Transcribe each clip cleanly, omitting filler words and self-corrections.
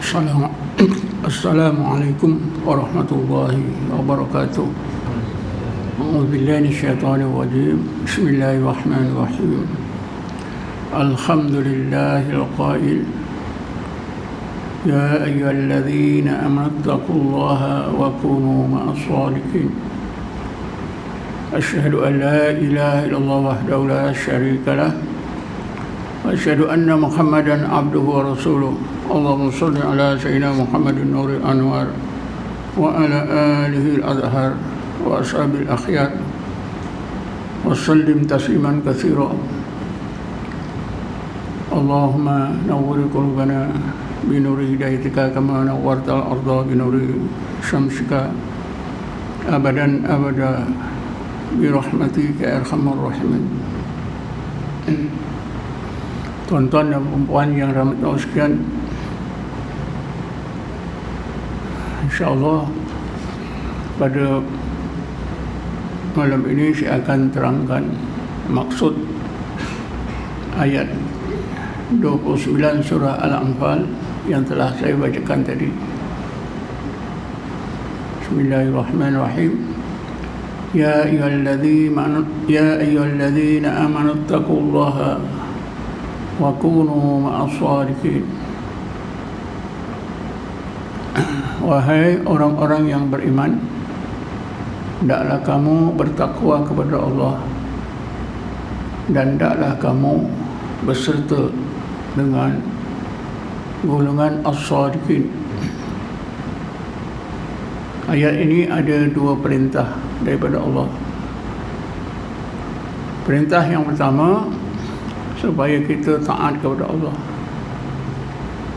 Assalam- Assalamualaikum warahmatullahi wabarakatuh. A'udzubillahi minasyaitonir rajim. Bismillahirrahmanirrahim. Alhamdulillahil qail ya ayyuhalladzina amanu taqullaha wa kunu ma'as shadiqin. Asyhadu an la ilaha illallah wahdahu la syarika lah wa asyhadu anna Muhammadan abduhu wa rasuluh. Allahumma shalli ala sayyidina Muhammadin nuril anwar wa ala alihi al-azhar wa ashabil akhyar wa sallim tasliman katsira. Allahumma nawwir qulubana bi nuri hidayatika kama nawwartal arda bi nuri syamsika abadan abada bi rahmatika ya arhamar rahimin. Tuan-tuan dan puan yang rahmat Allah sekalian, InsyaAllah pada malam ini saya akan terangkan maksud ayat 29 surah Al-Anfal yang telah saya bacakan tadi. Bismillahirrahmanirrahim. Ya ayyuhalladzina amanu taqullaha wa kunu ma'as shadiqin. Wahai orang-orang yang beriman, hendaklah kamu bertakwa kepada Allah dan hendaklah kamu berserta dengan golongan as-shadiqin. Ayat ini ada dua perintah daripada Allah. Perintah yang pertama, supaya kita taat kepada Allah.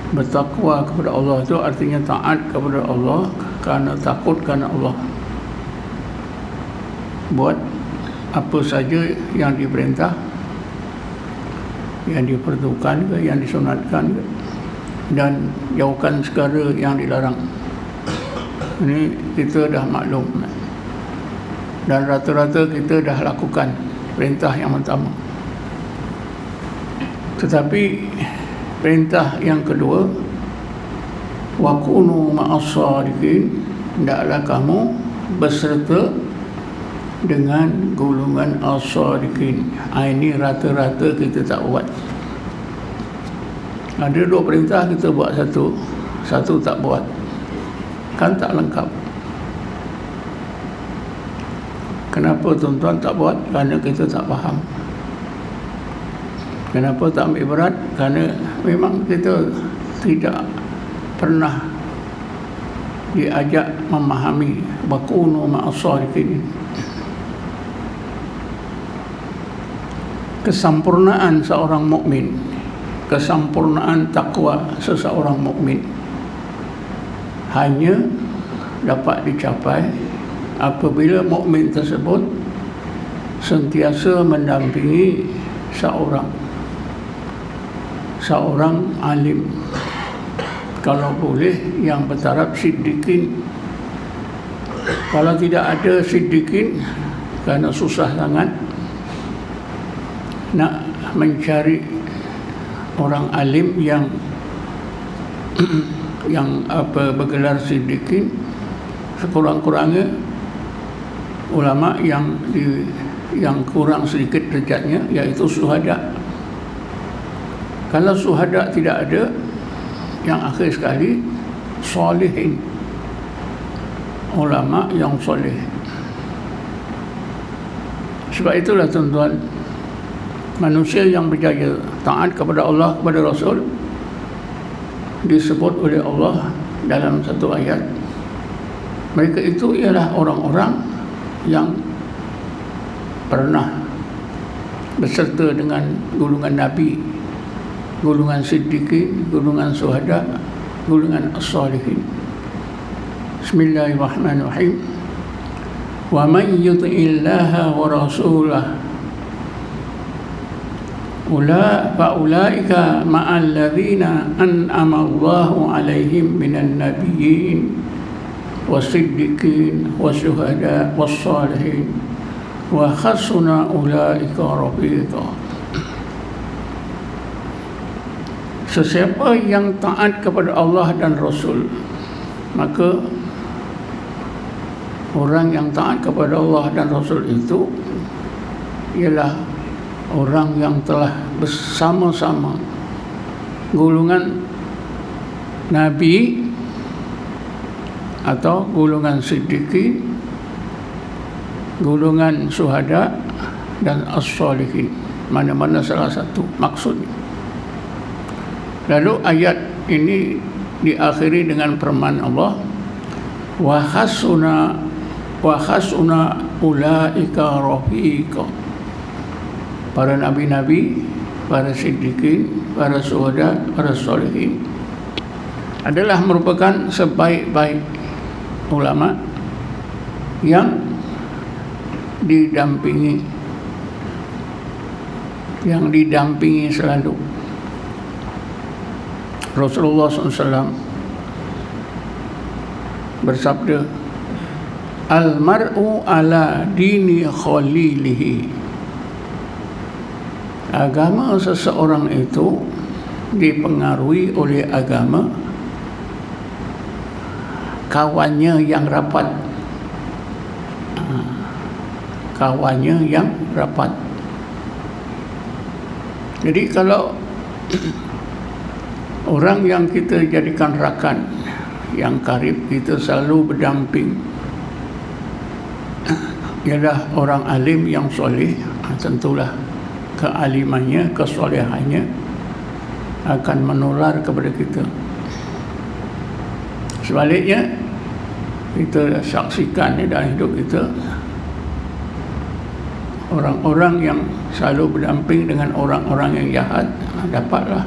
Bertakwa kepada Allah itu artinya taat kepada Allah kerana takut kerana Allah. Buat apa saja yang diperintah, yang diperlukan ke, yang disunatkan ke, dan jauhkan segala yang dilarang. Ini kita dah maklum dan rata-rata kita dah lakukan perintah yang pertama. Tetapi perintah yang kedua, wa kunu ma'as shadiqin, hendaklah kamu berserta dengan golongan as-shadiqin. Ini rata-rata kita tak buat. Ada dua perintah, kita buat satu tak buat, kan tak lengkap. Kenapa tuan-tuan tak buat? Kerana kita tak faham. Kenapa tak ambil berat? Kerana memang kita tidak pernah diajak memahami wa kunu ma'as shadiqin. Kesempurnaan seorang mukmin, kesempurnaan takwa seseorang mukmin hanya dapat dicapai apabila mukmin tersebut sentiasa mendampingi seorang alim, kalau boleh yang bertaraf siddiqin. Kalau tidak ada siddiqin, kerana susah sangat nak mencari orang alim yang bergelar siddiqin. Sekurang-kurangnya ulama yang kurang sedikit derajatnya, iaitu syuhada. Kalau syuhada tidak ada, yang akhir sekali solehin, ulama yang soleh. Sebab itulah tuan-tuan, manusia yang berjaya taat kepada Allah, kepada Rasul, disebut oleh Allah dalam satu ayat, mereka itu ialah orang-orang yang pernah berserta dengan golongan Nabi, golongan siddiqin, golongan syuhada, golongan as-shalihin. Bismillahirrahmanirrahim. Wa man yuti'illaha wa rasulahu ulaika ma'al ladzina an'ama Allahu 'alaihim minan nabiyyin was-siddiqin wasyuhada was-shalihin wa hasuna ulaika rafiqa. sesiapa yang taat kepada Allah dan Rasul, maka orang yang taat kepada Allah dan Rasul itu ialah orang yang telah bersama-sama golongan Nabi atau golongan siddiqin, golongan syuhada dan as-salihin, mana-mana salah satu maksudnya. Lalu ayat ini diakhiri dengan firman Allah, wa hasuna ulaika rafiqa. Para nabi-nabi, para siddiqin, para syuhada, para salihin adalah merupakan sebaik-baik ulama yang didampingi selalu. Rasulullah SAW bersabda, al-mar'u ala dini khalilihi. Agama seseorang itu dipengaruhi oleh agama kawannya yang rapat. Kawannya yang rapat. Jadi kalau orang yang kita jadikan rakan, yang karib, kita selalu berdamping, ialah orang alim yang soleh, tentulah kealimannya, kesolehannya akan menular kepada kita. Sebaliknya, kita saksikan dalam hidup kita orang-orang yang selalu berdamping dengan orang-orang yang jahat, dapatlah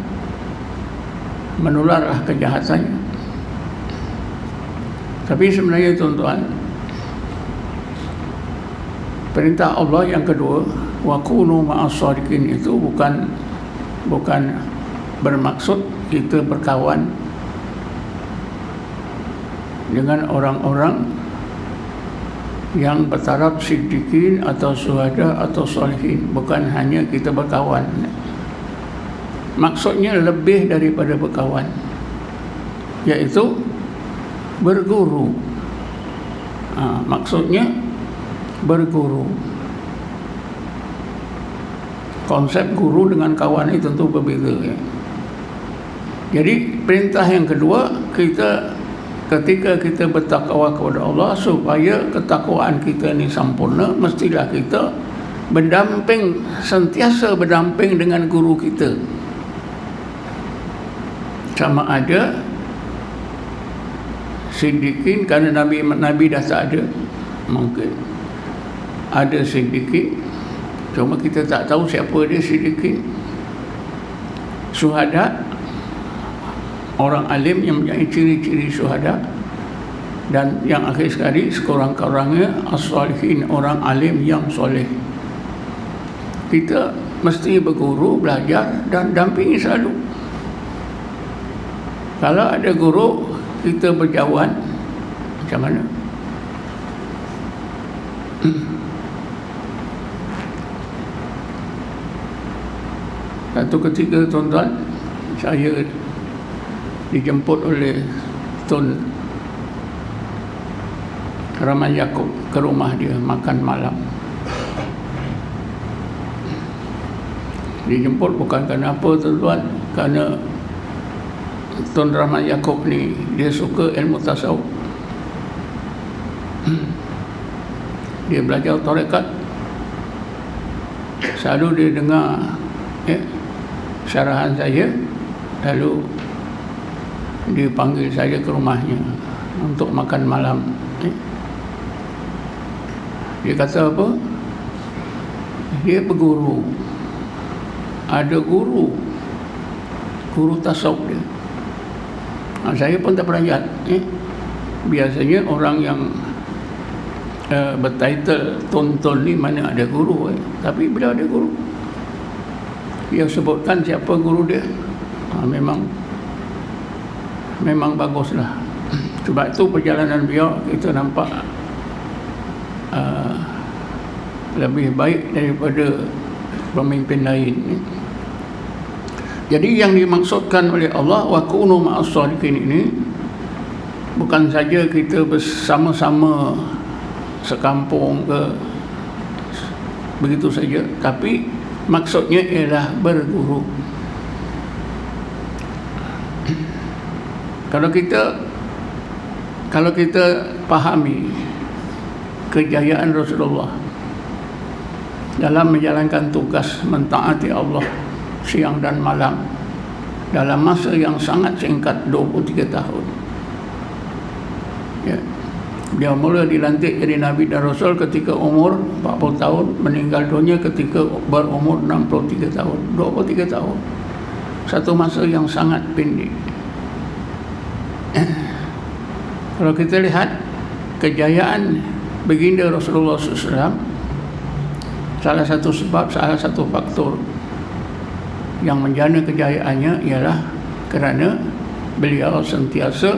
menularlah kejahatannya. Tapi sebenarnya tuan-tuan, perintah Allah yang kedua, wa kunu ma'as-shadiqin, itu bukan bermaksud kita berkawan dengan orang-orang yang bertaraf siddiqin atau syuhada atau salihin. Bukan hanya kita berkawan, maksudnya lebih daripada berkawan, yaitu berguru. Maksudnya berguru. Konsep guru dengan kawan ini tentu berbeza, ya. Jadi perintah yang kedua, ketika kita bertakwa kepada Allah, supaya ketakwaan kita ini sempurna, mestilah kita sentiasa berdamping dengan guru kita. Sama ada siddiqin, kerana Nabi dah tak ada, mungkin ada siddiqin, cuma kita tak tahu siapa dia siddiqin. Syuhada, orang alim yang mempunyai ciri-ciri syuhada. Dan yang akhir sekali, sekurang-kurangnya as-salihin, orang alim yang soleh. Kita mesti berguru, belajar dan dampingi selalu. Kalau ada guru, kita berjauhan, macam mana? Satu ketika, tuan-tuan, saya dijemput oleh Tun Rahman Yaakob ke rumah dia makan malam. Dijemput bukan kerana apa, tuan-tuan, kerana Tun Rahman Yaakob ni dia suka ilmu tasawuf. Dia belajar tarekat, selalu dia dengar syarahan saya, lalu dia panggil saya ke rumahnya untuk makan malam. Dia kata apa? Dia berguru, ada guru tasawuf dia. Saya pun tak pernah lihat. Biasanya orang yang bertitle Tun ni mana ada guru, tapi bila ada guru, dia sebutkan siapa guru dia, memang baguslah. Sebab itu perjalanan beliau kita nampak lebih baik daripada pemimpin lain. Jadi yang dimaksudkan oleh Allah wa kunu ma'as shadiqin ini bukan saja kita bersama-sama sekampung ke begitu saja, tapi maksudnya ialah berguru. Kalau kita pahami kejayaan Rasulullah dalam menjalankan tugas mentaati Allah siang dan malam dalam masa yang sangat singkat 23 tahun. Ya. Dia mula dilantik jadi Nabi dan Rasul ketika umur 40 tahun, meninggal dunia ketika berumur 63 tahun. 23 tahun. Satu masa yang sangat pendek. Kalau kita lihat kejayaan baginda Rasulullah SAW, salah satu sebab, salah satu faktor yang menjana kejayaannya ialah kerana beliau sentiasa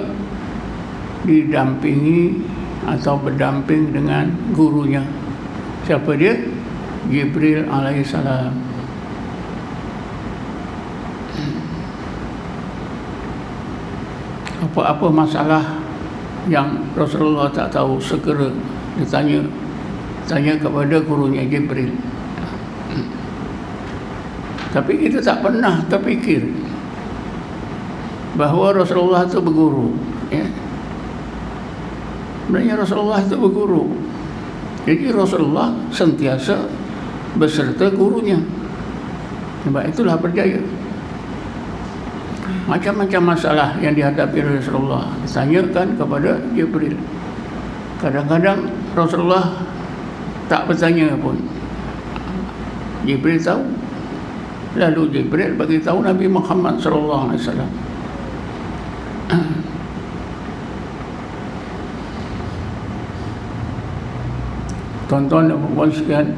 didampingi atau berdamping dengan gurunya. Siapa dia? Jibril alaihissalam. Apa-apa masalah yang Rasulullah tak tahu, segera tanya kepada gurunya Jibril. Tapi kita tak pernah terfikir bahawa Rasulullah itu berguru, ya. Sebenarnya Rasulullah itu berguru. Jadi Rasulullah sentiasa beserta gurunya. Sebab itulah berjaya. Macam-macam masalah yang dihadapi Rasulullah ditanyakan kepada Jibril. Kadang-kadang Rasulullah tak bertanya pun, Jibril tahu. Lalu Jibril bagi tahu Nabi Muhammad sallallahu alaihi wasallam. Tuan-tuan dan puan sekalian,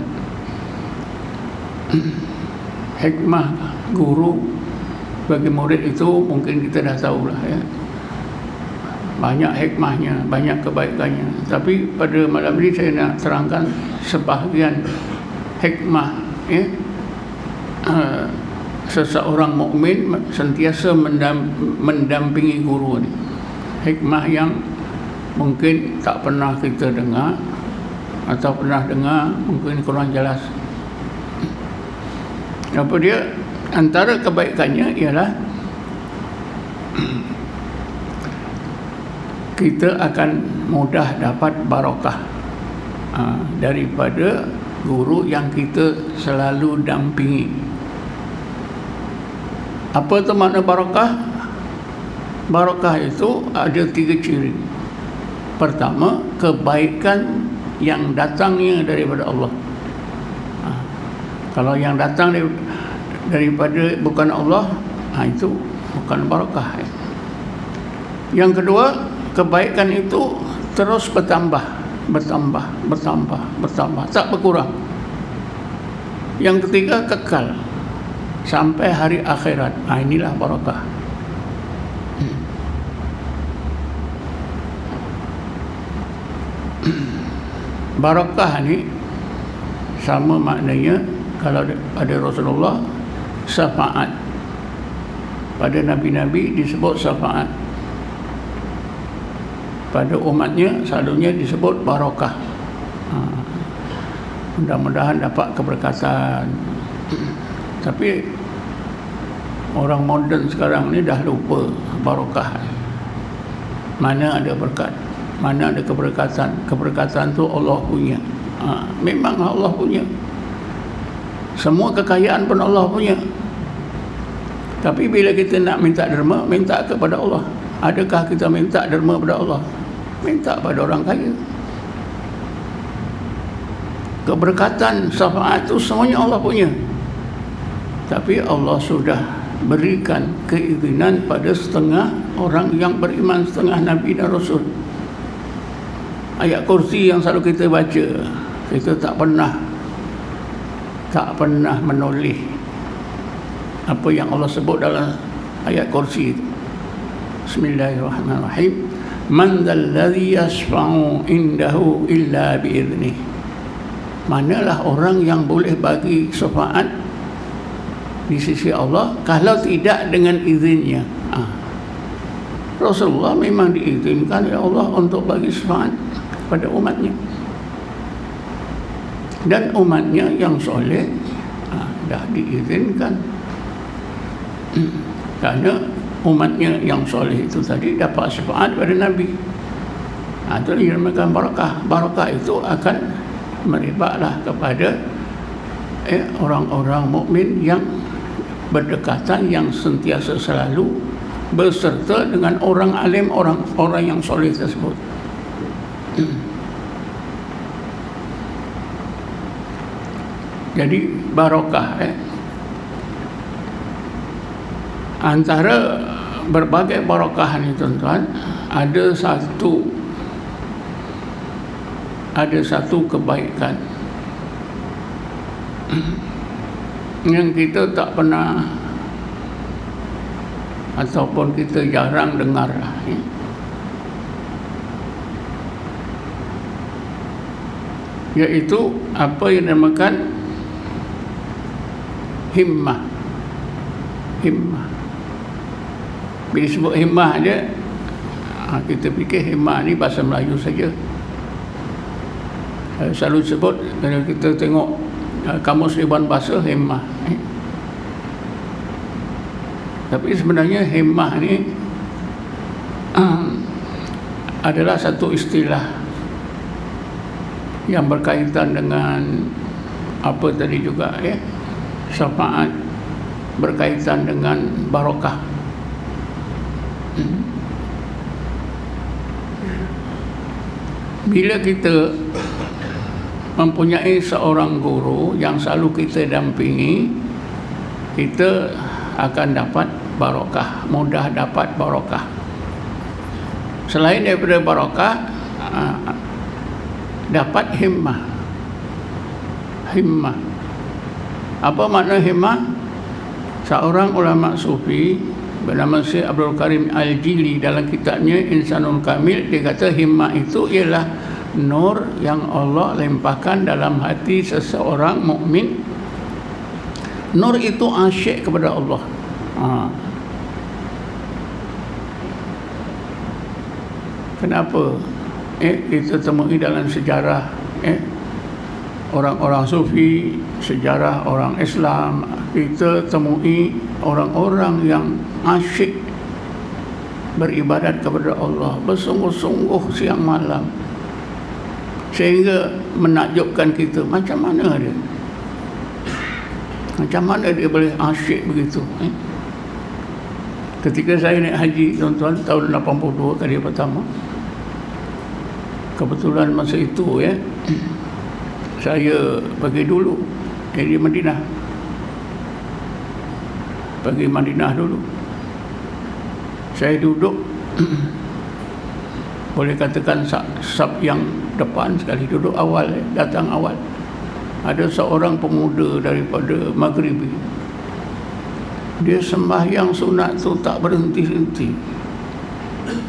hikmah guru bagi murid itu mungkin kita dah tahulah, ya. Banyak hikmahnya, banyak kebaikannya. Tapi pada malam ini saya nak terangkan sebahagian hikmah, ya. Seseorang mukmin sentiasa mendampingi guru ni. Hikmah yang mungkin tak pernah kita dengar, atau pernah dengar mungkin kurang jelas. Apa dia? Antara kebaikannya ialah kita akan mudah dapat barakah daripada guru yang kita selalu dampingi. Apa itu makna barakah? Barakah itu ada 3 ciri. Pertama, kebaikan yang datangnya daripada Allah. Kalau yang datang daripada bukan Allah, itu bukan barakah. Yang kedua, kebaikan itu terus bertambah, tak berkurang. Yang ketiga, kekal sampai hari akhirat. Inilah barakah. Barakah ni sama maknanya kalau ada Rasulullah, syafaat. Pada nabi-nabi disebut syafaat. Pada umatnya selalunya disebut barakah. Mudah-mudahan dapat keberkatan. Tapi orang moden sekarang ni dah lupa barakah. Mana ada berkat, mana ada keberkatan. Keberkatan tu Allah punya. Memang Allah punya. Semua kekayaan pun Allah punya. Tapi bila kita nak minta derma, minta kepada Allah. Adakah kita minta derma kepada Allah? Minta pada orang kaya. Keberkatan, syafaat itu semuanya Allah punya. Tapi Allah sudah berikan keizinan pada setengah orang yang beriman, setengah Nabi dan Rasul. Ayat kursi yang selalu kita baca, kita tak pernah menoleh apa yang Allah sebut dalam ayat kursi itu. Bismillahirrahmanirrahim. Man dzalladzi yashfa'u indahu illa bi'idznih. Manalah orang yang boleh bagi syafaat di sisi Allah kalau tidak dengan izinnya. Rasulullah memang diizinkan oleh Allah untuk bagi syafaat pada umatnya, dan umatnya yang soleh dah diizinkan karena umatnya yang soleh itu tadi dapat syafaat pada Nabi. Itu dinamakan barakah. Barakah itu akan merebaklah kepada orang-orang mukmin yang berdekatan, yang sentiasa selalu berserta dengan orang alim, orang yang soleh tersebut. Jadi barakah antara berbagai barakah ni tuan-tuan, ada satu kebaikan yang kita tak pernah ataupun kita jarang dengar, iaitu apa yang dinamakan himmah. Bila disebut himmah dia, kita fikir himmah ni bahasa Melayu saja. Selalu sebut, kalau kita tengok kamus ribuan bahasa, himmah. Tapi sebenarnya himmah ni adalah satu istilah yang berkaitan dengan apa tadi juga, syafaat, berkaitan dengan barakah. Bila kita mempunyai seorang guru yang selalu kita dampingi, kita akan dapat barakah, mudah dapat barakah. Selain daripada barakah, dapat himmah. Apa makna himmah? Seorang ulama sufi bernama Syekh Abdul Karim Al-Jili dalam kitabnya Insanul Kamil, dia kata himmah itu ialah nur yang Allah limpahkan dalam hati seseorang mukmin. Nur itu asyik kepada Allah. Kenapa? Kita temui dalam sejarah orang-orang sufi, sejarah orang Islam, kita temui orang-orang yang asyik beribadat kepada Allah bersungguh-sungguh siang malam, sehingga menakjubkan kita, macam mana dia boleh asyik begitu. Ketika saya naik haji tuan-tuan tahun 82 kali pertama, kebetulan masa itu saya pergi dulu dari Madinah, pergi Madinah dulu. Saya duduk boleh katakan saf yang depan sekali, duduk awal, datang awal. Ada seorang pemuda daripada Maghribi, dia sembahyang sunat tu tak berhenti-henti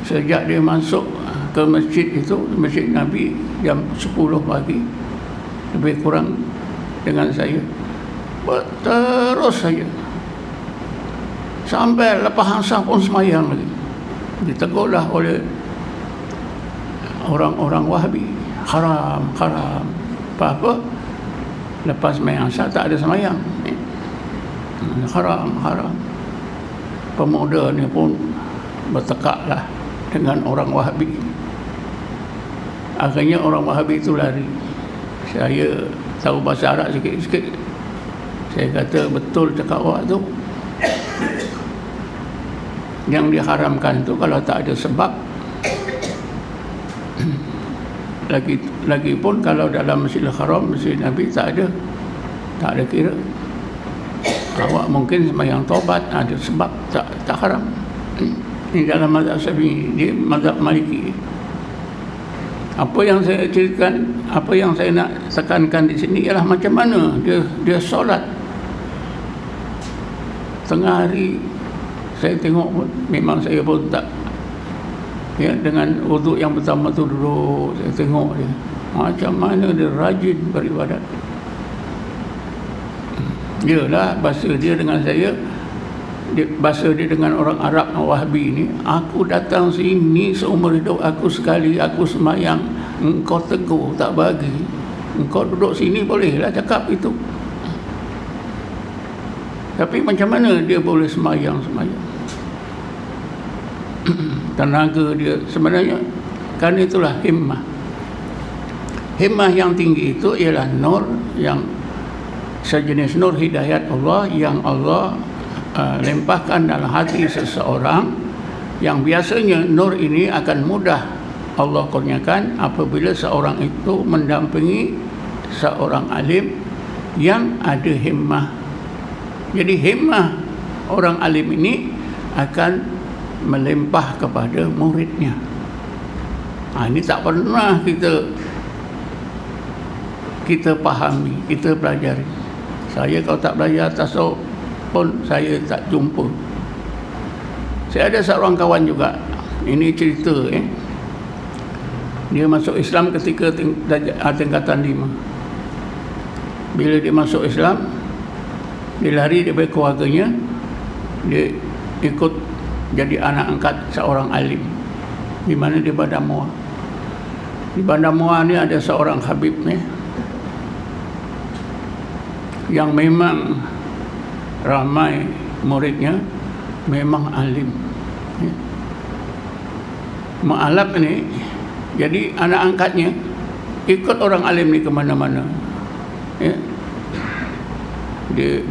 sejak dia masuk ke masjid itu, Masjid Nabi, jam 10 pagi lebih kurang dengan saya, terus saja sampai lepas asar pun sembahyang lagi. Ditegurlah oleh orang-orang Wahabi, haram. Apa lepas sembahyang asar tak ada sembahyang, haram. Pemuda ni pun bertekaklah dengan orang Wahabi. Akhirnya orang Wahabi itu lari. Saya tahu bahasa Arab sikit-sikit. Saya kata, betul cakap awak tu, yang diharamkan tu kalau tak ada sebab. Lagipun kalau dalam Masjidil Haram, Masjid Nabi, tak ada kira. Awak mungkin sembahyang taubat, ada sebab, tak haram. Ini dalam mazhab Syafi'i, dia mazhab Maliki. Apa yang saya ceritakan, apa yang saya nak tekankan di sini ialah macam mana dia solat tengah hari. Saya tengok pun, memang saya pun tak, dengan wuduk yang pertama tu duduk, saya tengok dia macam mana dia rajin beribadat. Yalah, bahasa dia dengan saya, bahasa dia dengan orang Arab Wahabi ni, aku datang sini seumur hidup aku sekali aku semayang, engkau tegur tak bagi, engkau duduk sini bolehlah cakap itu. Tapi macam mana dia boleh semayang? Tenaga dia sebenarnya, kan itulah himmah. Himmah yang tinggi itu ialah nur, yang sejenis nur hidayat Allah yang Allah lempahkan dalam hati seseorang, yang biasanya nur ini akan mudah Allah kurniakan apabila seorang itu mendampingi seorang alim yang ada himmah. Jadi himmah orang alim ini akan melempah kepada muridnya. Ini tak pernah kita pahami, kita pelajari. Saya kalau tak belajar tasawuf pun saya tak jumpa. Saya ada seorang kawan juga, ini cerita dia masuk Islam ketika tingkatan 5. Bila dia masuk Islam, dia lari daripada keluarganya, dia ikut jadi anak angkat seorang alim di mana di Bandar Muar. Di Bandar Muar ni ada seorang Habib ni yang memang ramai muridnya, memang alim. Ma'alab ni jadi anak angkatnya, ikut orang alim ni ke mana-mana.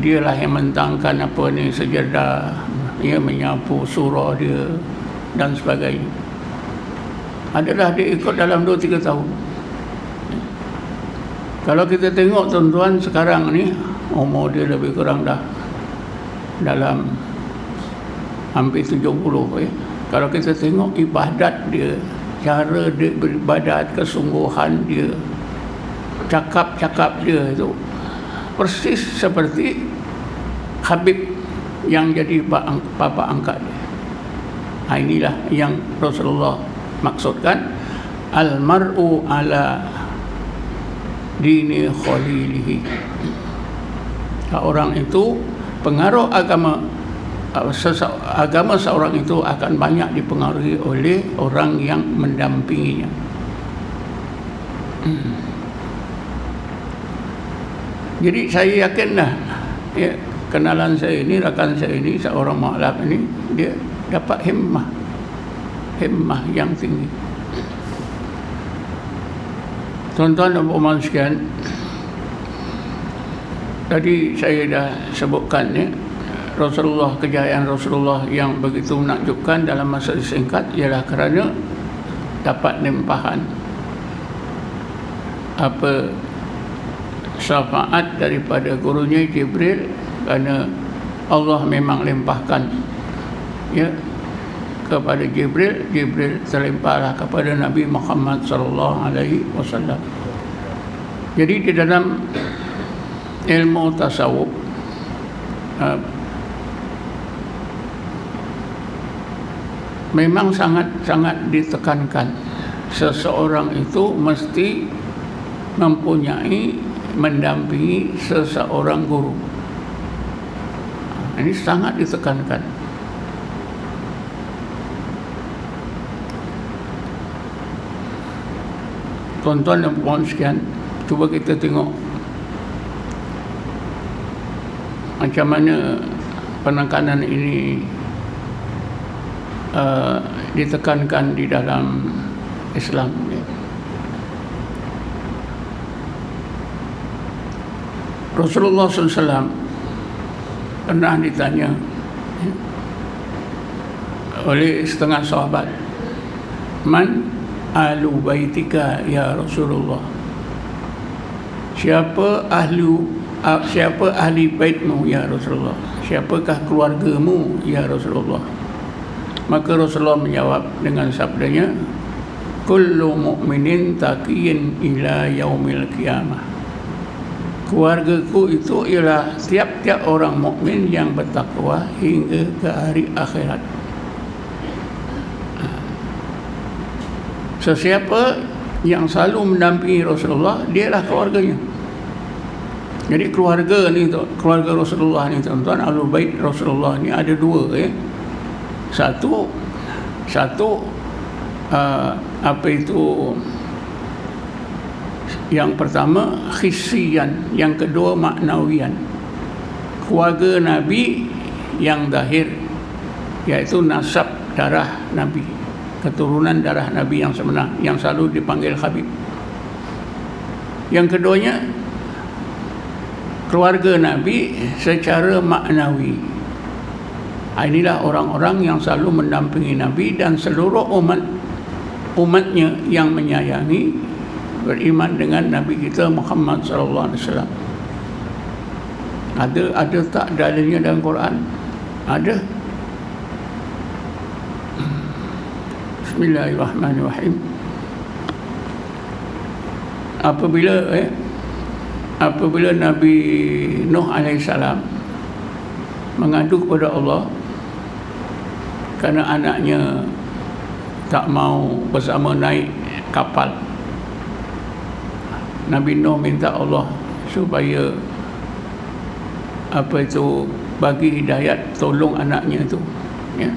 Dialah yang mentangkan apa ni sejadah, menyapu surah dia dan sebagainya. Adalah dia ikut dalam 2-3 tahun. Kalau kita tengok tuan-tuan sekarang ni, umur dia lebih kurang dah dalam hampir 70 Kalau kita tengok ibadat dia, cara dia beribadat, kesungguhan dia, cakap-cakap dia itu persis seperti Habib yang jadi bapa angkat dia. Inilah yang Rasulullah maksudkan, al-mar'u ala dini khalilihi. Orang itu, pengaruh agama seorang itu akan banyak dipengaruhi oleh orang yang mendampinginya. Jadi saya yakinlah, kenalan saya ini, rakan saya ini, seorang ma'alaf ini, dia dapat himmah yang tinggi. Tuan-tuan dan puan sekalian, tadi saya dah sebutkan Rasulullah, kejayaan Rasulullah yang begitu menakjubkan dalam masa singkat ialah kerana dapat limpahan syafaat daripada gurunya Jibril, kerana Allah memang limpahkan kepada Jibril terlimpahlah kepada Nabi Muhammad SAW. Jadi di dalam ilmu tasawuf memang sangat ditekankan seseorang itu mesti mempunyai, mendampingi seseorang guru. Ini sangat ditekankan. Tuan-tuan dan puan sekalian, cuba kita tengok macam mana penekanan ini ditekankan di dalam Islam. Rasulullah SAW pernah ditanya oleh setengah sahabat, "Man ahlu baitika ya Rasulullah?" Siapa ahli baitmu ya Rasulullah? Siapakah keluargamu ya Rasulullah? Maka Rasulullah menjawab dengan sabdanya, "Kullu mu'minin taqiyyin ila yaumil qiyamah." Keluargaku itu ialah tiap-tiap orang mukmin yang bertakwa hingga ke hari akhirat. Sesiapa yang selalu mendampingi Rasulullah, dialah keluarganya. Jadi keluarga Rasulullah ni tuan-tuan, Ahlul Bait Rasulullah ni ada dua ya. Satu apa itu, yang pertama hissian, yang kedua maknawian. Keluarga Nabi yang zahir, iaitu nasab darah Nabi, keturunan darah Nabi yang sebenar, yang selalu dipanggil Habib. Yang keduanya keluarga Nabi secara maknawi. Inilah orang-orang yang selalu mendampingi Nabi dan seluruh umatnya yang menyayangi, beriman dengan Nabi kita Muhammad sallallahu alaihi wasallam. Ada tak dalilnya dalam Quran? Ada. Bismillahirrahmanirrahim. Apabila Nabi Nuh alaihissalam mengadu kepada Allah kerana anaknya tak mau bersama naik kapal, Nabi Nuh minta Allah supaya bagi hidayat, tolong anaknya itu ya,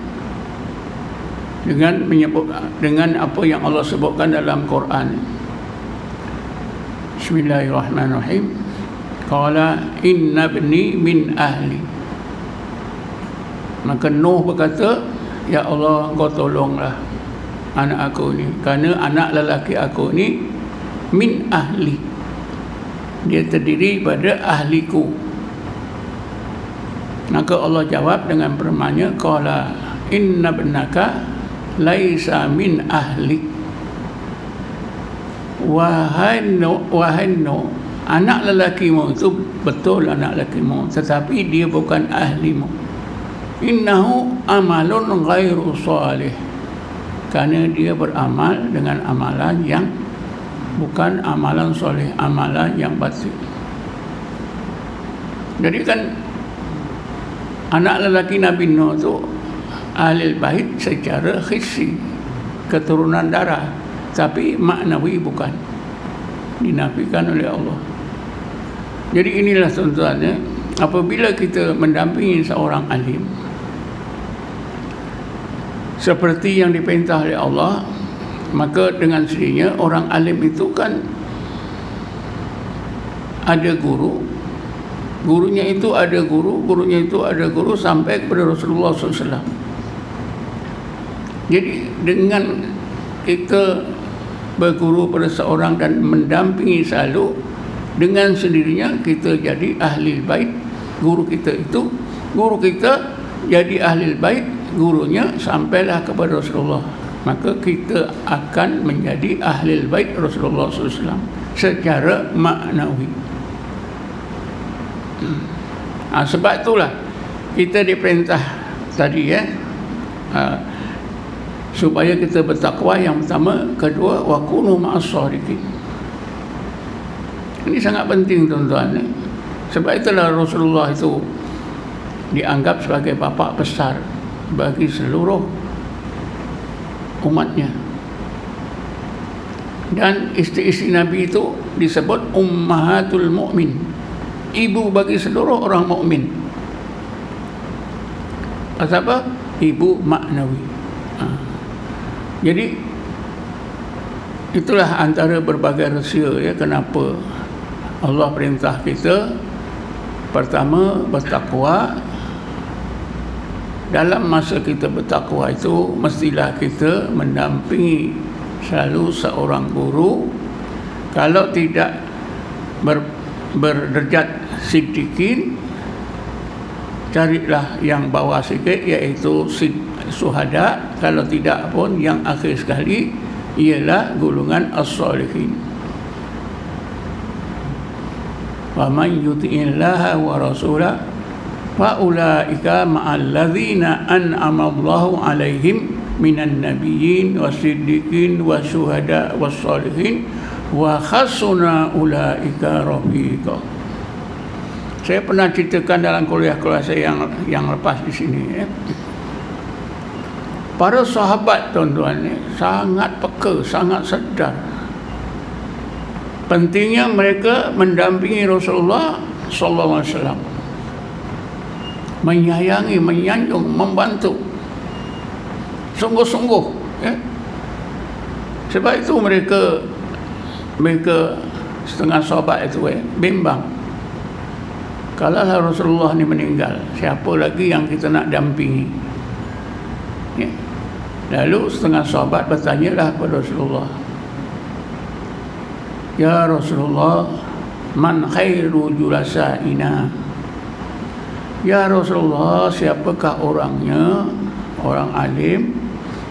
dengan apa yang Allah sebutkan dalam Quran. Bismillahirrahmanirrahim. Qala inna ibni min ahli. Maka Nuh berkata, ya Allah, Engkau tolonglah anak aku ni, kerana anak lelaki aku ni min ahli, dia terdiri pada ahliku. Maka Allah jawab dengan firman-Nya, qala inna ibnaka laisa min ahli. Wahai Nuh, anak lelakimu itu betul anak lelakimu, tetapi dia bukan ahlimu. Innahu amalun ghairu salih, kerana dia beramal dengan amalan yang bukan amalan soleh, amalan yang batil. Jadi kan anak lelaki Nabi Nuh itu Ahlul Bait secara hissi, keturunan darah, tapi maknawi bukan, dinafikan oleh Allah. Jadi inilah tuan-tuan ya, apabila kita mendampingi seorang alim seperti yang diperintah oleh Allah, maka dengan sendirinya orang alim itu kan ada guru, gurunya itu ada guru, gurunya itu ada guru sampai kepada Rasulullah SAW. Jadi dengan kita berguru pada seorang dan mendampingi selalu, dengan sendirinya kita jadi ahli bait. Guru kita jadi ahli bait, gurunya sampailah kepada Rasulullah, maka kita akan menjadi ahli bait Rasulullah SAW secara maknawi. Sebab itulah kita diperintah tadi ya, supaya kita bertakwa yang pertama, kedua wa kunu ma'as-shadiqin. Ini sangat penting tuan-tuan. Sebab itulah Rasulullah itu dianggap sebagai bapa besar bagi seluruh umatnya. Dan isteri-isteri Nabi itu disebut ummahatul mu'min, ibu bagi seluruh orang mukmin. Pasal apa? Ibu maknawi. Jadi itulah antara berbagai rahsia ya, kenapa Allah perintah kita pertama bertakwa. Dalam masa kita bertakwa itu mestilah kita mendampingi selalu seorang guru. Kalau tidak berderajat siddiqin, carilah yang bawah sikit, iaitu syuhada. Kalau tidak pun yang akhir sekali ialah golongan as-salihin. Wa man yuti'illaha wa rasulahu fa ulaika ma'al ladzina an'ama Allahu 'alaihim minan nabiyyin was-siddiqin wasyuhada was-salihin wa hasuna ulaika rafiqa. Saya pernah ceritakan dalam kuliah-kuliah saya yang lepas di sini ya. Para sahabat tuan-tuan ni sangat peka, sangat sedar pentingnya mereka mendampingi Rasulullah sallallahu alaihi wasallam, menyayangi, menyanjung, membantu sungguh-sungguh, ya. Sebab itu mereka setengah sahabat itu bimbang, kalau Rasulullah ni meninggal, siapa lagi yang kita nak dampingi, ya. Lalu setengah sahabat bertanyalah kepada Rasulullah, ya Rasulullah, man khairu julasaina, ya Rasulullah, siapakah orangnya, orang alim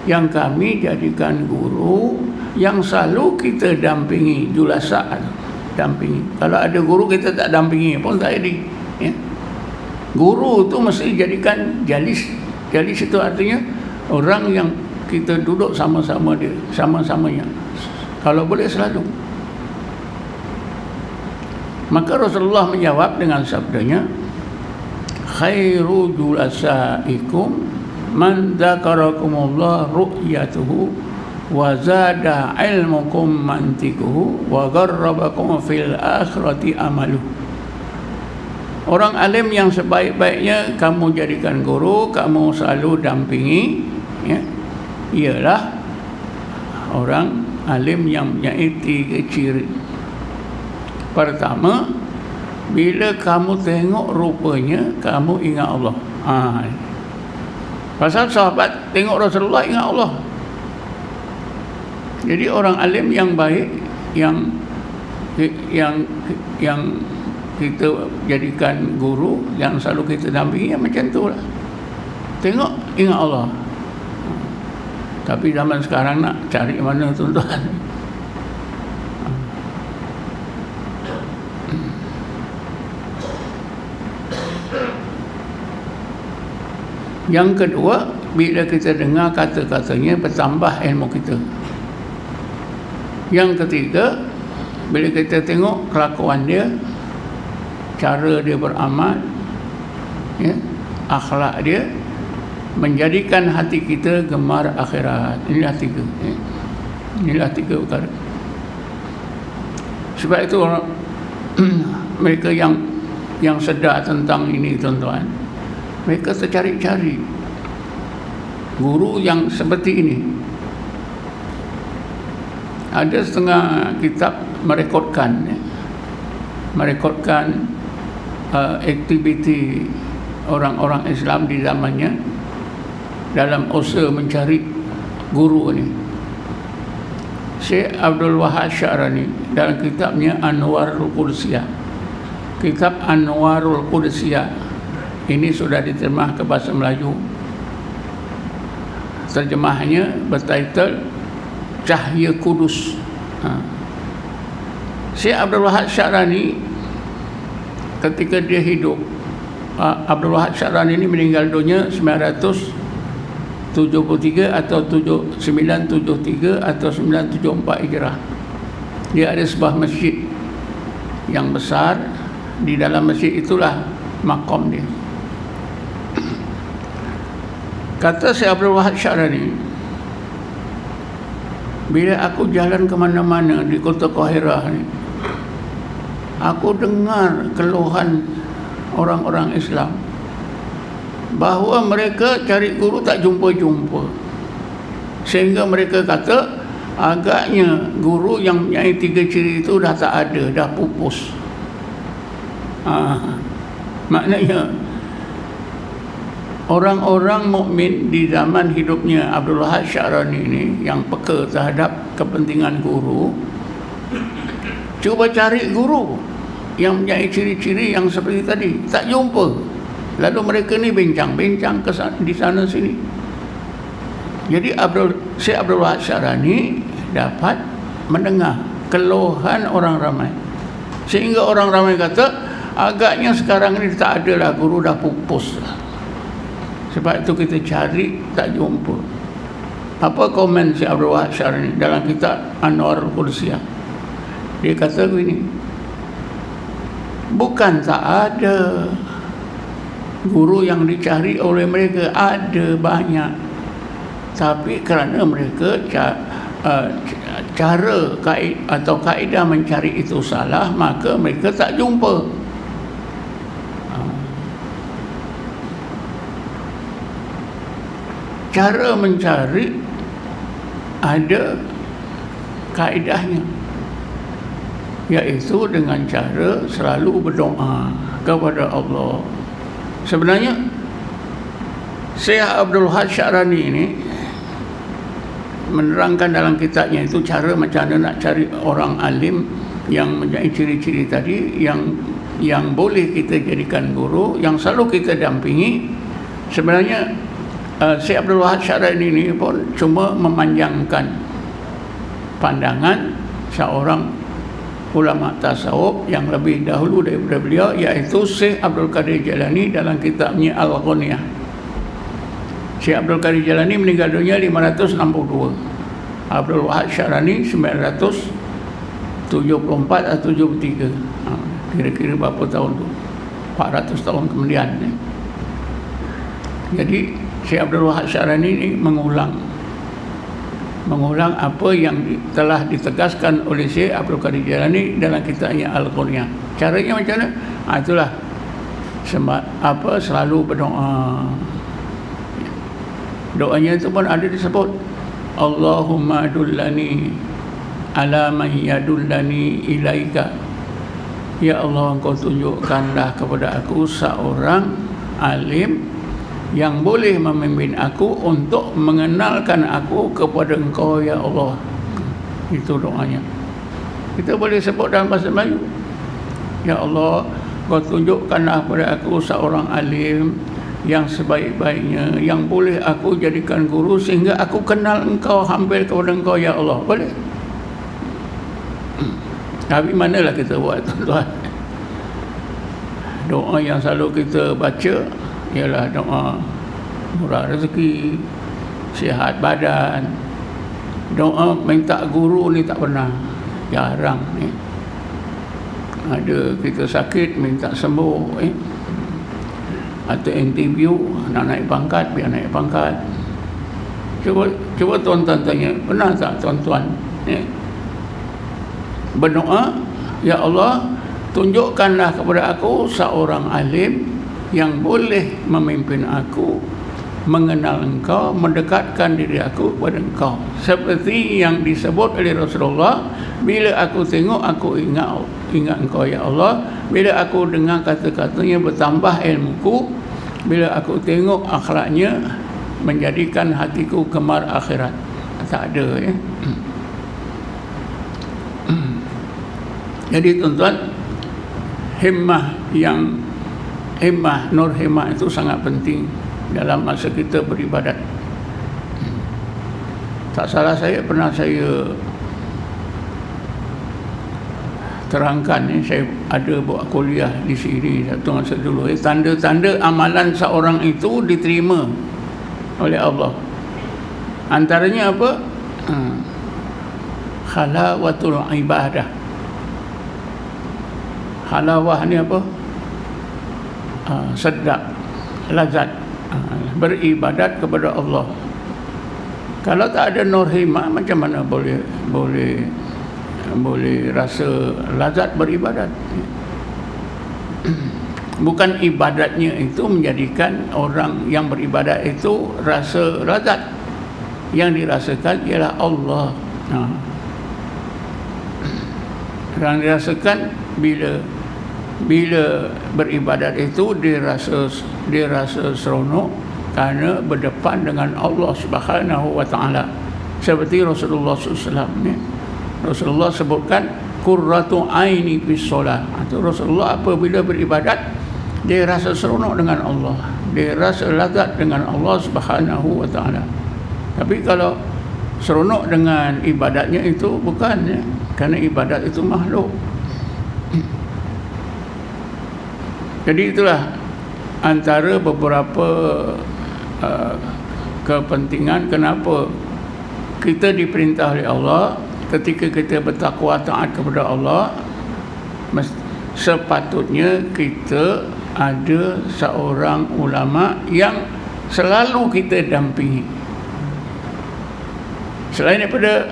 yang kami jadikan guru, yang selalu kita dampingi, julasa, dampingi. Kalau ada guru kita tak dampingi pun tak jadi, ya. Guru tu mesti jadikan jalis. Jalis itu artinya orang yang kita duduk sama-sama dia, sama-samanya, kalau boleh selalu. Maka Rasulullah menjawab dengan sabdanya, khairu julasaikum man dzakarakumullah ru'yatuhu wa zada ilmukum mantikuhu wa garrabakum fil akhirati amaluh. Orang alim yang sebaik-baiknya kamu jadikan guru, kamu selalu dampingi, ya, ialah orang alim yang mempunyai 3 ciri. Pertama, bila kamu tengok rupanya, kamu ingat Allah. Pasal sahabat tengok Rasulullah ingat Allah. Jadi orang alim yang baik, yang kita jadikan guru, yang selalu kita dampingi, macam tu lah. Tengok ingat Allah. Tapi zaman sekarang nak cari mana tuan-tuan? Yang kedua, bila kita dengar kata-katanya, bertambah ilmu kita. Yang ketiga, bila kita tengok kelakuan dia, cara dia beramal, ya, akhlak dia, menjadikan hati kita gemar akhirat. Inilah 3, ya. Inilah 3 perkara. Sebab itu orang mereka yang sedar tentang ini, tuan-tuan, mereka tercari-cari guru yang seperti ini. Ada setengah kitab merekodkan, ya, merekodkan aktiviti orang-orang Islam di zamannya dalam usaha mencari guru ini. Syekh Abdul Wahab Syarani dalam kitabnya Anwarul Qudsiyah, kitab Anwarul Qudsiyah ini sudah diterjemah ke bahasa Melayu. Terjemahnya bertitel Cahaya Kudus. Syekh Abdul Wahab Syarani ketika dia hidup, Abdul Wahab Syarani ini meninggal dunia 973 atau 973 atau 974 Hijrah. Dia ada sebuah masjid yang besar. Di dalam masjid itulah maqam dia. Kata Syekh Abdul Wahab Syarani, bila aku jalan ke mana-mana di kota Qahirah ni, aku dengar keluhan orang-orang Islam bahawa mereka cari guru tak jumpa-jumpa, sehingga mereka kata agaknya guru yang mempunyai 3 ciri itu dah tak ada, dah pupus. Maknanya orang-orang mukmin di zaman hidupnya Abdul Wahab Syarani ini yang peka terhadap kepentingan guru, cuba cari guru yang mempunyai ciri-ciri yang seperti tadi, tak jumpa. Lalu mereka ni bincang-bincang di sana sini. Jadi Syekh Abdul Wahab Syarani dapat mendengar keluhan orang ramai, sehingga orang ramai kata agaknya sekarang ni tak adalah guru, dah pupus. Sebab itu kita cari tak jumpa. Apa komen Syekh Abdul Wahab Syarani dalam kitab Anwarul Qudsiyah? Dia kata begini, bukan tak ada guru yang dicari oleh mereka, ada banyak, tapi kerana mereka cara atau kaedah mencari itu salah, maka mereka tak jumpa. cara mencari ada kaedahnya, iaitu dengan cara selalu berdoa kepada Allah. Sebenarnya Syekh Abdul Wahab Sya'rani ini menerangkan dalam kitabnya itu cara macam mana nak cari orang alim yang mempunyai ciri-ciri tadi, yang boleh kita jadikan guru, yang selalu kita dampingi. Sebenarnya Syekh Abdul Wahab Sya'rani ini pun cuma memanjangkan pandangan seorang ulama tasawuf yang lebih dahulu daripada beliau, iaitu Syekh Abdul Qadir Jailani dalam kitabnya Al-Ghunyah. Syekh Abdul Qadir Jailani meninggal dunia 562, Abdul Wahab Sya'rani 974 atau 73. Kira-kira berapa tahun tu? 400 tahun kemudian. Jadi Syekh Abdul Wahab Sya'rani ini mengulang apa yang telah ditegaskan oleh Syekh Abdul Qadir Jailani dalam kitabnya Al-Ghunyah. Caranya macam mana? Itulah selalu berdoa. Doanya itu pun ada disebut, Allahumma dullani ala man yadullani ilaika. Ya Allah, Engkau tunjukkanlah kepada aku seorang alim yang boleh memimpin aku untuk mengenalkan aku kepada Engkau, ya Allah. Itu doanya. Kita boleh sebut dalam bahasa Melayu, ya Allah, Kau tunjukkanlah kepada aku seorang alim yang sebaik-baiknya, yang boleh aku jadikan guru sehingga aku kenal Engkau, hampir kepada Engkau, ya Allah. Boleh. Tapi manalah kita buat, tuan-tuan? Doa yang selalu kita baca ialah doa murah rezeki, sihat badan. Doa minta guru ni tak pernah, jarang ni. Ada kita sakit minta sembuh, atau interview nak naik pangkat, biar naik pangkat. Cuba tuan-tuan tanya, pernah tak tuan-tuan berdoa, ya Allah, tunjukkanlah kepada aku seorang alim yang boleh memimpin aku, mengenal Engkau, mendekatkan diri aku kepada Engkau, seperti yang disebut oleh Rasulullah, bila aku tengok aku ingat Engkau, ya Allah. Bila aku dengar kata-katanya bertambah ilmuku, bila aku tengok akhlaknya menjadikan hatiku gemar akhirat. Tak ada, ya. Jadi tuan-tuan, nur himmah itu sangat penting dalam masa kita beribadat. Tak salah saya terangkan, saya ada buat kuliah di sini satu masa dulu, tanda-tanda amalan seorang itu diterima oleh Allah. Antaranya apa? Khalawatul ibadah. Halawah ni apa? Sedap, lazat, beribadat kepada Allah. Kalau tak ada nur himmah, macam mana boleh rasa lazat beribadat? Bukan ibadatnya itu menjadikan orang yang beribadat itu rasa lazat. Yang dirasakan ialah Allah. Yang dirasakan bila beribadat itu dirasa seronok kerana berdepan dengan Allah Subhanahu wa taala. Seperti Rasulullah SAW ni. Rasulullah sebutkan qurratu aini bis solah. Itu Rasulullah apabila beribadat dia rasa seronok dengan Allah, dia rasa lazat dengan Allah Subhanahu wa taala. Tapi kalau seronok dengan ibadatnya itu bukan, ya, kerana ibadat itu makhluk. Jadi itulah antara beberapa kepentingan kenapa kita diperintah oleh Allah ketika kita bertakwa taat kepada Allah, sepatutnya kita ada seorang ulama yang selalu kita dampingi. Selain daripada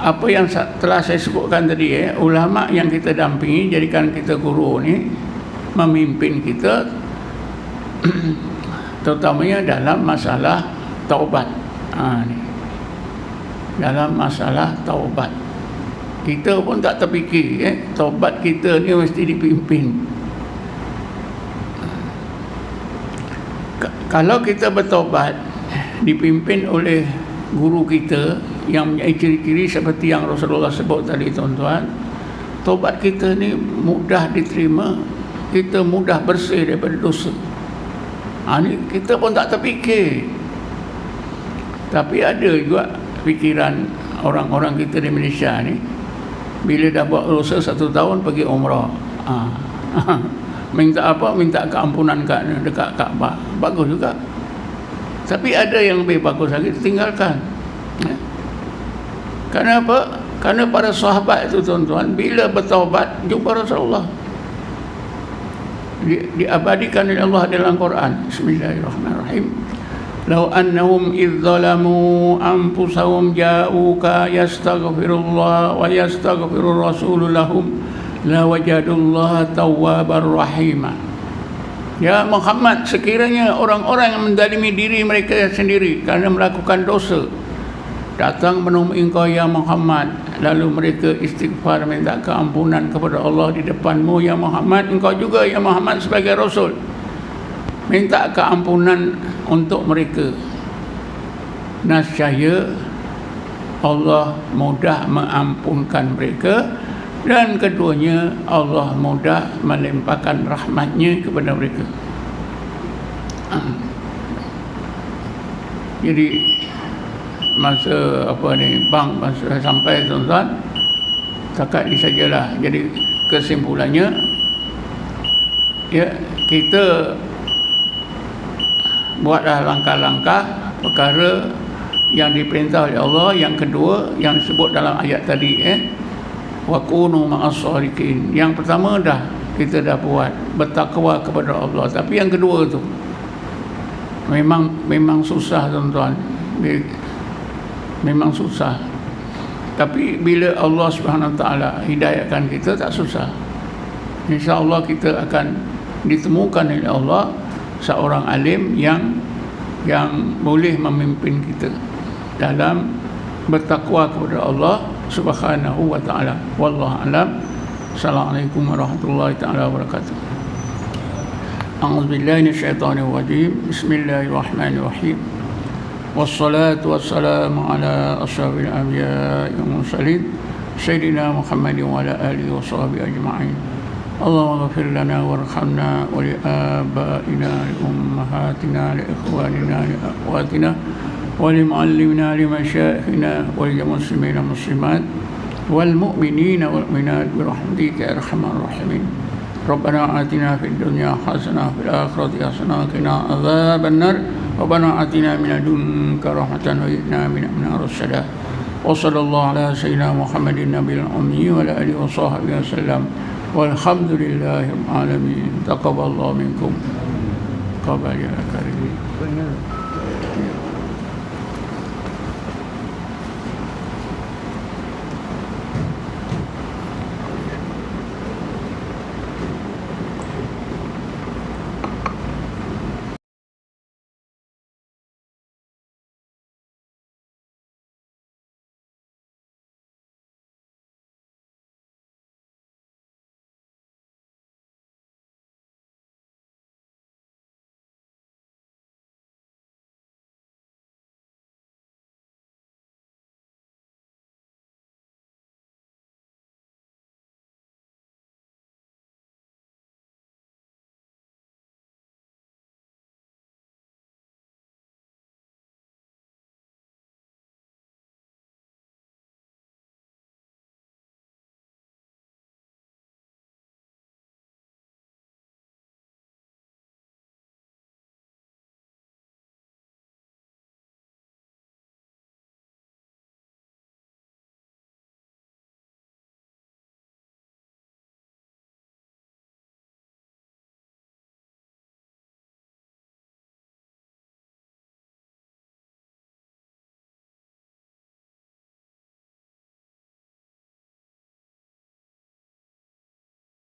apa yang telah saya sebutkan tadi, ulama yang kita dampingi, jadikan kita guru ni, memimpin kita terutamanya dalam masalah taubat. Ni. Dalam masalah taubat, kita pun tak terfikir taubat kita ni mesti dipimpin. Kalau kita bertaubat dipimpin oleh guru kita yang mempunyai ciri-ciri seperti yang Rasulullah sebut tadi, tuan-tuan, taubat kita ni mudah diterima, kita mudah bersih daripada dosa. Ni kita pun tak terfikir. Tapi ada juga fikiran orang-orang kita di Malaysia ni, bila dah buat dosa 1 tahun pergi umrah, minta apa? Minta keampunan dekat Kaabah. Bagus juga. Tapi ada yang lebih bagus lagi, tinggalkan. Kenapa? Karena para sahabat itu, tuan-tuan, bila bertaubat jumpa Rasulullah, diabadikan oleh Allah dalam Quran. Bismillahirrahmanirrahim. Lau annahum idh zalamu anfusahum ja'uka yastaghfirullah wa yastaghfirur rasul lahum la wajadullaha tawwabar rahimah. Ya Muhammad, sekiranya orang-orang yang menzalimi diri mereka sendiri kerana melakukan dosa datang menemui engkau ya Muhammad, lalu mereka istighfar minta keampunan kepada Allah di depanmu ya Muhammad, engkau juga ya Muhammad sebagai Rasul minta keampunan untuk mereka, nascaya Allah mudah mengampunkan mereka, dan keduanya Allah mudah melimpahkan rahmatnya kepada mereka. Jadi masa masa sampai, tuan-tuan, setakat ini sajalah. Jadi kesimpulannya, ya, kita buatlah langkah-langkah perkara yang diperintah oleh Allah. Yang kedua yang disebut dalam ayat tadi, wa kunu ma'as shalihin. Yang pertama kita dah buat, bertakwa kepada Allah. Tapi yang kedua tu memang susah, tuan-tuan. Memang susah. Tapi bila Allah Subhanahu Wa Taala hidayahkan kita, tak susah. Insya-Allah kita akan ditemukan oleh Allah seorang alim yang boleh memimpin kita dalam bertakwa kepada Allah Subhanahu wa taala. Wallahu a'lam. Assalamualaikum warahmatullahi taala wabarakatuh. A'udzubillahi minasyaitonir rajim. Bismillahirrahmanirrahim. Wassalatu wassalamu ala asyrafil anbiya'i wal mursalin sayyidina Muhammadin wa ala alihi washabbihi ajma'in. Allahumma ighfir lana warhamna wa li abaina li ummahatina li ikhwanina li akhwatina wa li muallimina li masyayikhina wa li muslimina muslimat wal mu'minina wal mu'minat bi rahmatika ya arhamar rahimin. Rabbana atina fid dunya hasanah fil akhirati hasanah wa qina adzaban nar. Rabbana atina min ladunka rahmatan wa inna min ar-rasyada. Wa sallallahu ala sayyidina Muhammadin nabiyil ummi wa ala alihi wa sahbihi wasallam. Walhamdulillahil alamin. Taqabbalallahu minkum. Qabala karim.